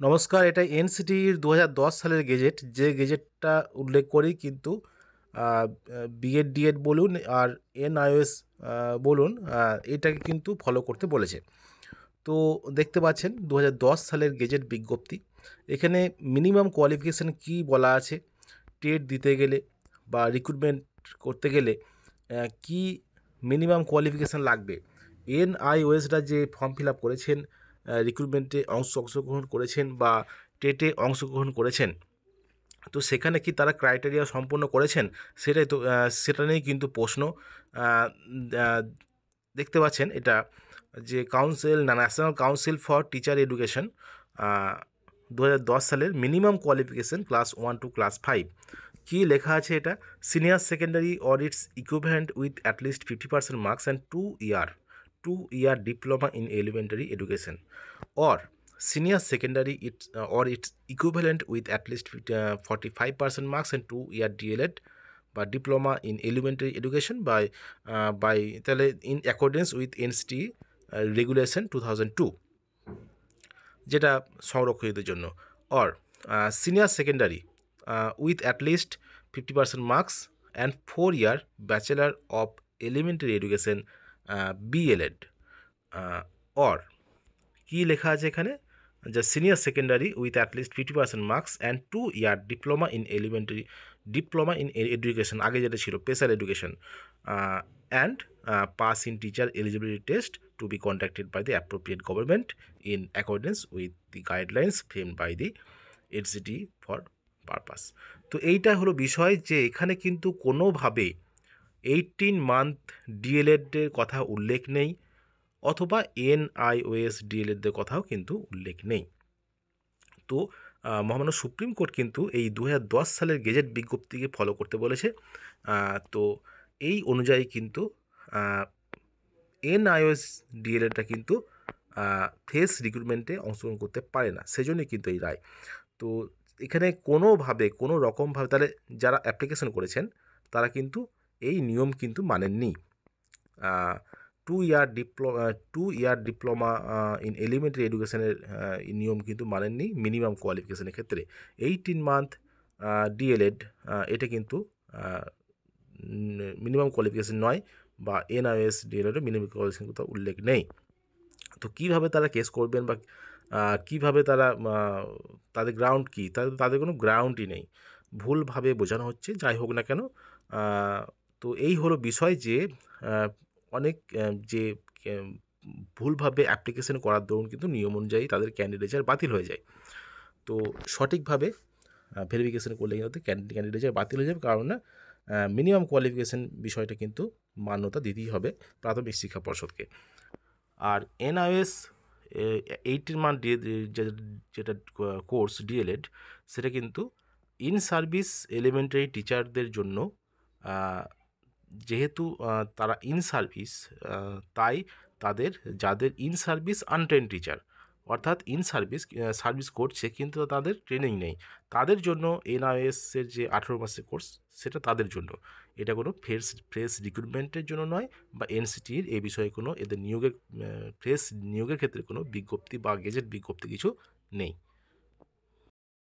নমস্কার, এটা এনসিটির ২০১০ সালের গেজেট। যে গেজেটটা উল্লেখ করেই কিন্তু বিএড, ডিএড বলুন আর এনআইওএস বলুন, এটাকে কিন্তু ফলো করতে বলেছে। তো দেখতে পাচ্ছেন ২০১০ সালের গেজেট বিজ্ঞপ্তি। এখানে মিনিমাম কোয়ালিফিকেশান কী বলা আছে, টেট দিতে গেলে বা রিক্রুটমেন্ট করতে গেলে কী মিনিমাম কোয়ালিফিকেশান লাগবে। এনআইওএসরা যে ফর্ম ফিল আপ করেছেন, রিক্রুটমেন্টে অংশগ্রহণ করেছেন বা টেটে অংশগ্রহণ করেছেন, তো সেখানে কি তারা ক্রাইটেরিয়া সম্পূর্ণ করেছেন, সেটাই তো সেটা নিয়েই কিন্তু প্রশ্ন। আহ, আহ, দেখতে পাচ্ছেন এটা যে national council for teacher education ২০১০ সালের minimum qualification class 1 to class 5 কী লেখা আছে, এটা senior secondary or it's equivalent with at least 50% marks and 2 year diploma in elementary education, or senior secondary or its equivalent with at least 45% marks and 2 year DLED বা diploma in elementary education by তাহলে in accordance with NCTE regulation 2002, যেটা সংরক্ষিতের জন্য, or senior secondary with at least 50% marks and 4 year bachelor of elementary education BElEd, or কী লেখা আছে এখানে, যে senior secondary with at least 50% marks and 2 year diploma in education, আগে যেটা ছিল special education, and pass in teacher eligibility test to be conducted by the appropriate government in accordance with the guidelines framed by the NCTE for purpose. তো এইটা হলো বিষয় যে এখানে কিন্তু কোনোভাবে 18 month ডিএলএডের কথা উল্লেখ নেই, অথবা এনআইওএস ডিএলএডের কথাও কিন্তু উল্লেখ নেই। তো মহামান্য সুপ্রিম কোর্ট কিন্তু এই ২০১০ সালের গেজেট বিজ্ঞপ্তিকে ফলো করতে বলেছে। তো এই অনুযায়ী কিন্তু এনআইওএস ডিএলএডটা কিন্তু ফ্রেশ রিক্রুটমেন্টে অংশগ্রহণ করতে পারে না, সেজন্যই কিন্তু এই রায়। তো এখানে কোনোভাবে কোনো রকমভাবে তাহলে যারা অ্যাপ্লিকেশন করেছেন তারা কিন্তু এই নিয়ম কিন্তু মানেননি। 2 year ডিপ্লোমা ইন এলিমেন্টারি এডুকেশনের নিয়ম কিন্তু মানেননি মিনিমাম কোয়ালিফিকেশনের ক্ষেত্রে। 18 month ডিএলএড এটা কিন্তু মিনিমাম কোয়ালিফিকেশন নয়, বা এনআইএস ডিএলএডও মিনিমাম কোয়ালিফিকেশন কোথাও উল্লেখ নেই। তো কীভাবে তারা কেস করবেন বা কীভাবে তারা তাদের গ্রাউন্ড কী, তাদের কোনো গ্রাউন্ডই নেই, ভুলভাবে বোঝানো হচ্ছে। যাই হোক না কেন, তো এই হলো বিষয় যে অনেক যে ভুলভাবে অ্যাপ্লিকেশন করার দরুন কিন্তু নিয়ম অনুযায়ী তাদের ক্যান্ডিডেচার বাতিল হয়ে যায়। তো সঠিকভাবে ভেরিফিকেশন করলে কিন্তু ক্যান্ডিডেচার বাতিল হয়ে যাবে, কারণ না মিনিমাম কোয়ালিফিকেশন বিষয়টা কিন্তু মান্যতা দিতেই হবে প্রাথমিক শিক্ষা পর্ষদকে। আর এনআইওএস 18 month যেটা কোর্স ডিএলএড, সেটা কিন্তু ইন সার্ভিস এলিমেন্টারি টিচারদের জন্য, যেহেতু তারা ইন সার্ভিস, তাই তাদের যাদের ইন সার্ভিস আনট্রেন্ড টিচার, অর্থাৎ ইন সার্ভিস করছে কিন্তু তাদের ট্রেনিং নেই, তাদের জন্য এনআইএসের যে 18 মাসের কোর্স, সেটা তাদের জন্য। এটা কোনো ফ্রেশ রিক্রুটমেন্টের জন্য নয়, বা এনসিটির এই বিষয়ে কোনো এদের ফ্রেশ নিয়োগের ক্ষেত্রে কোনো বিজ্ঞপ্তি বা গেজেট বিজ্ঞপ্তি কিছু নেই।